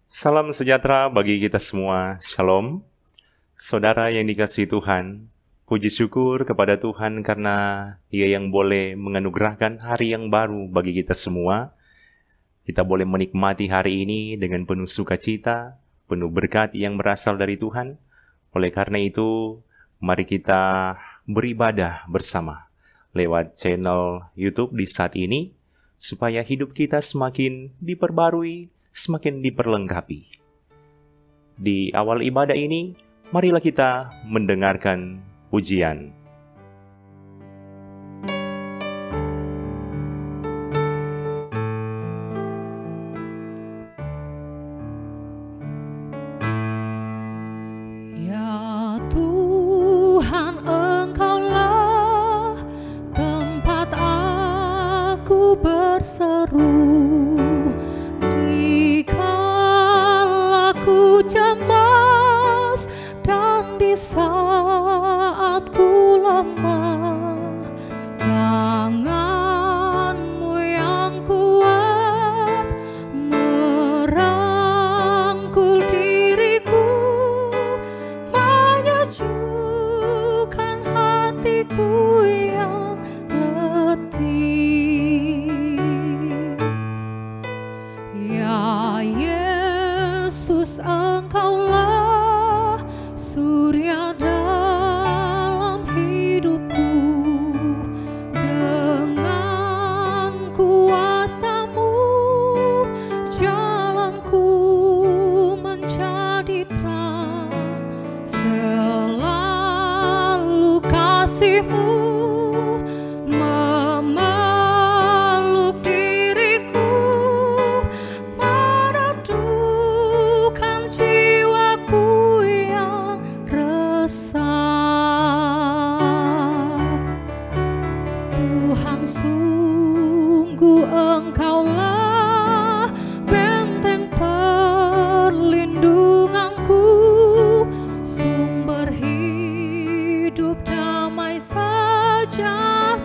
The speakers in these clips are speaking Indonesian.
Salam sejahtera bagi kita semua. Shalom. Saudara yang dikasihi Tuhan, puji syukur kepada Tuhan karena Dia yang boleh menganugerahkan hari yang baru bagi kita semua. Kita boleh menikmati hari ini dengan penuh sukacita, penuh berkat yang berasal dari Tuhan. Oleh karena itu, mari kita beribadah bersama lewat channel YouTube di saat ini, supaya hidup kita semakin diperbarui, semakin diperlengkapi. Di awal ibadah ini, marilah kita mendengarkan pujian. Ya Tuhan, Engkaulah tempat aku berseru dikala ku cemas dan di saat ku lemah. Tangan-Mu yang kuat merangkul diriku, menyejukkan hatiku yang letih. Ya Yesus, Engkaulah surya dalam hidupku. Dengan kuasa-Mu jalanku menjadi terang. Selalu kasih-Mu memeluk diriku, meneduhkan jiwaku yang resah. Tuhan, sungguh Engkaulah benteng perlindunganku, sumber hidup damai sejahtera.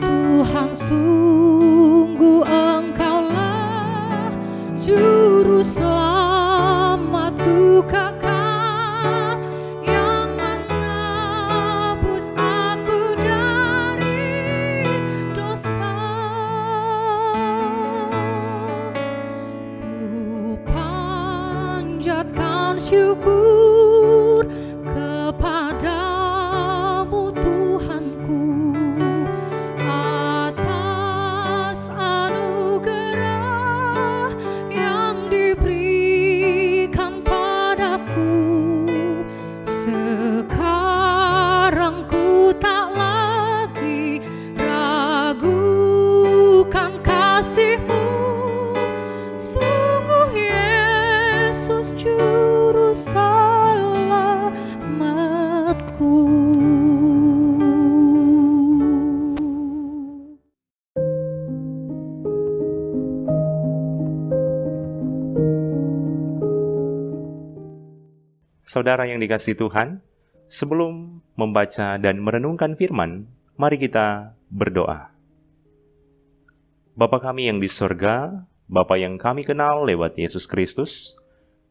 Tuhan, sungguh Engkaulah juru selamatku kakak, yang menebus aku dari dosa. Ku panjatkan syukur kepadamu Tuhanku, atas anugerah yang diberikan padaku. Sekarang ku tak lagi ragukan kasih-Mu. Sungguh Yesus juru selamatku. Saudara yang dikasihi Tuhan, sebelum membaca dan merenungkan firman, mari kita berdoa. Bapa kami yang di sorga, Bapa yang kami kenal lewat Yesus Kristus,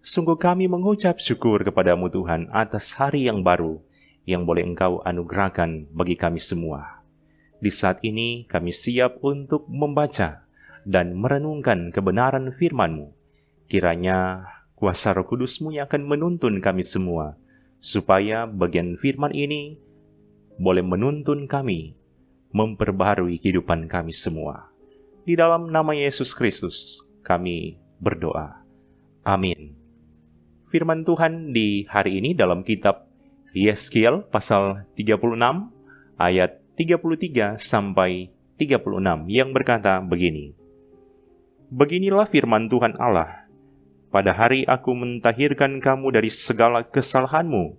sungguh kami mengucap syukur kepadamu Tuhan atas hari yang baru yang boleh Engkau anugerahkan bagi kami semua. Di saat ini kami siap untuk membaca dan merenungkan kebenaran firman-Mu. Kiranya kuasa Roh Kudus-Mu yang akan menuntun kami semua, supaya bagian firman ini boleh menuntun kami, memperbaharui kehidupan kami semua. Di dalam nama Yesus Kristus kami berdoa. Amin. Firman Tuhan di hari ini dalam kitab Yeskiel pasal 36 ayat 33 sampai 36 yang berkata begini. Beginilah firman Tuhan Allah. Pada hari aku mentahirkan kamu dari segala kesalahanmu.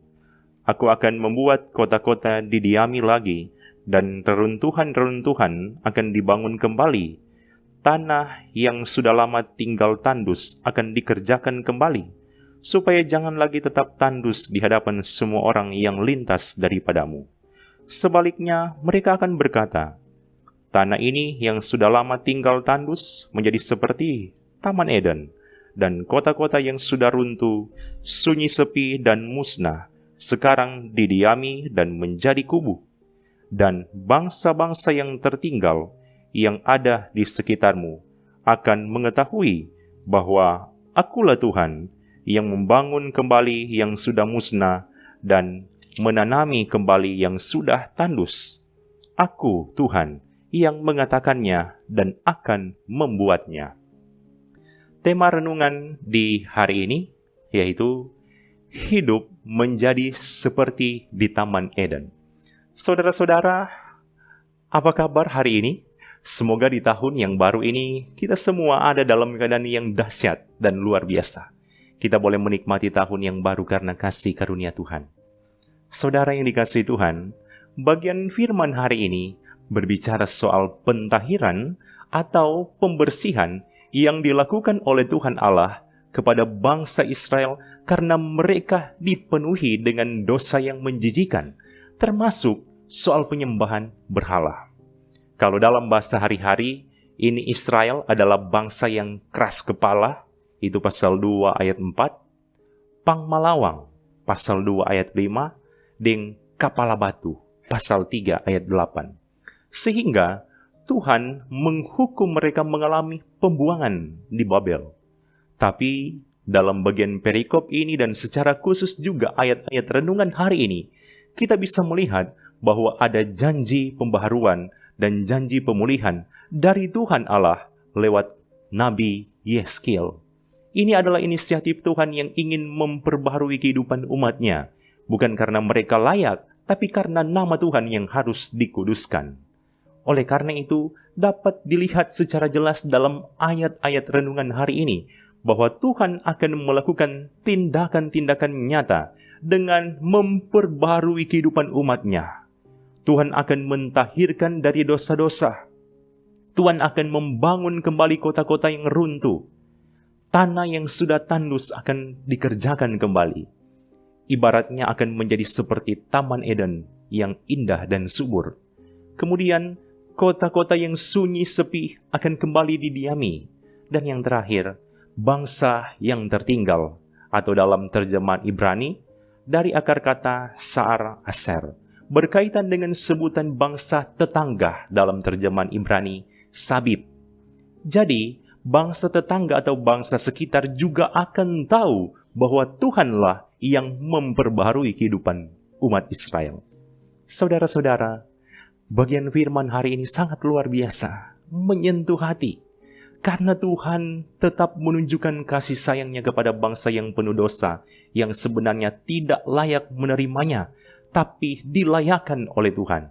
Aku akan membuat kota-kota didiami lagi, dan reruntuhan-reruntuhan akan dibangun kembali. Tanah yang sudah lama tinggal tandus akan dikerjakan kembali, supaya jangan lagi tetap tandus di hadapan semua orang yang lintas daripadamu. Sebaliknya, mereka akan berkata, Tanah ini yang sudah lama tinggal tandus menjadi seperti Taman Eden, dan kota-kota yang sudah runtuh, sunyi sepi dan musnah, sekarang didiami dan menjadi kubu. Dan bangsa-bangsa yang tertinggal yang ada di sekitarmu akan mengetahui bahwa Akulah Tuhan yang membangun kembali yang sudah musnah dan menanami kembali yang sudah tandus. Aku, Tuhan, yang mengatakannya dan akan membuatnya. Tema renungan di hari ini yaitu hidup menjadi seperti di Taman Eden. Saudara-saudara, apa kabar hari ini? Semoga di tahun yang baru ini kita semua ada dalam keadaan yang dahsyat dan luar biasa. Kita boleh menikmati tahun yang baru karena kasih karunia Tuhan. Saudara yang dikasihi Tuhan, bagian firman hari ini berbicara soal pentahiran atau pembersihan yang dilakukan oleh Tuhan Allah kepada bangsa Israel karena mereka dipenuhi dengan dosa yang menjijikan, termasuk soal penyembahan berhala. Kalau dalam bahasa hari-hari, ini Israel adalah bangsa yang keras kepala, itu pasal 2 ayat 4, pangmalawang, pasal 2 ayat 5, dan kapala batu, pasal 3 ayat 8. Sehingga Tuhan menghukum mereka mengalami pembuangan di Babel. Tapi dalam bagian perikop ini dan secara khusus juga ayat-ayat renungan hari ini, kita bisa melihat bahwa ada janji pembaharuan dan janji pemulihan dari Tuhan Allah lewat Nabi Yeskiel. Ini adalah inisiatif Tuhan yang ingin memperbaharui kehidupan umatnya, bukan karena mereka layak, tapi karena nama Tuhan yang harus dikuduskan. Oleh karena itu, dapat dilihat secara jelas dalam ayat-ayat renungan hari ini, bahwa Tuhan akan melakukan tindakan-tindakan nyata dengan memperbaharui kehidupan umatnya. Tuhan akan mentahirkan dari dosa-dosa. Tuhan akan membangun kembali kota-kota yang runtuh. Tanah yang sudah tandus akan dikerjakan kembali. Ibaratnya akan menjadi seperti Taman Eden yang indah dan subur. Kemudian, kota-kota yang sunyi sepi akan kembali didiami. Dan yang terakhir, bangsa yang tertinggal, atau dalam terjemahan Ibrani, dari akar kata Sa'ar Aser, berkaitan dengan sebutan bangsa tetangga dalam terjemahan Ibrani, Sabib. Jadi, bangsa tetangga atau bangsa sekitar juga akan tahu bahwa Tuhanlah yang memperbaharui kehidupan umat Israel. Saudara-saudara, bagian firman hari ini sangat luar biasa, menyentuh hati. Karena Tuhan tetap menunjukkan kasih sayangnya kepada bangsa yang penuh dosa, yang sebenarnya tidak layak menerimanya, tapi dilayakkan oleh Tuhan.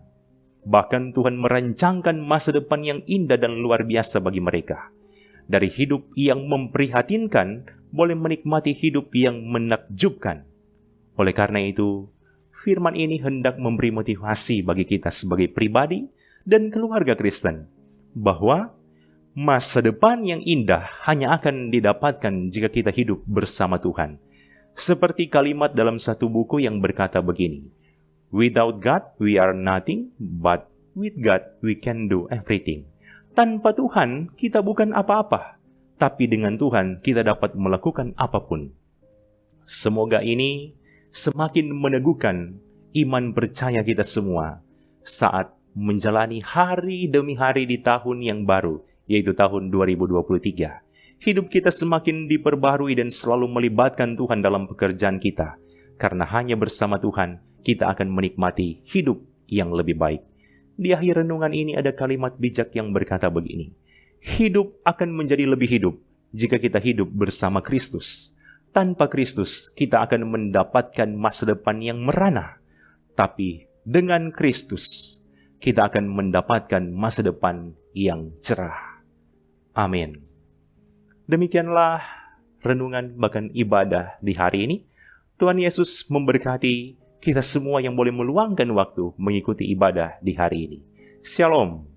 Bahkan Tuhan merancangkan masa depan yang indah dan luar biasa bagi mereka. Dari hidup yang memprihatinkan, boleh menikmati hidup yang menakjubkan. Oleh karena itu, firman ini hendak memberi motivasi bagi kita sebagai pribadi dan keluarga Kristen, bahwa masa depan yang indah hanya akan didapatkan jika kita hidup bersama Tuhan. Seperti kalimat dalam satu buku yang berkata begini, "Without God we are nothing, but with God we can do everything." Tanpa Tuhan kita bukan apa-apa, tapi dengan Tuhan kita dapat melakukan apapun. Semoga ini semakin meneguhkan iman percaya kita semua saat menjalani hari demi hari di tahun yang baru, yaitu tahun 2023. Hidup kita semakin diperbaharui dan selalu melibatkan Tuhan dalam pekerjaan kita. Karena hanya bersama Tuhan, kita akan menikmati hidup yang lebih baik. Di akhir renungan ini ada kalimat bijak yang berkata begini, hidup akan menjadi lebih hidup jika kita hidup bersama Kristus. Tanpa Kristus, kita akan mendapatkan masa depan yang merana. Tapi dengan Kristus, kita akan mendapatkan masa depan yang cerah. Amin. Demikianlah renungan bahkan ibadah di hari ini. Tuhan Yesus memberkati kita semua yang boleh meluangkan waktu mengikuti ibadah di hari ini. Shalom.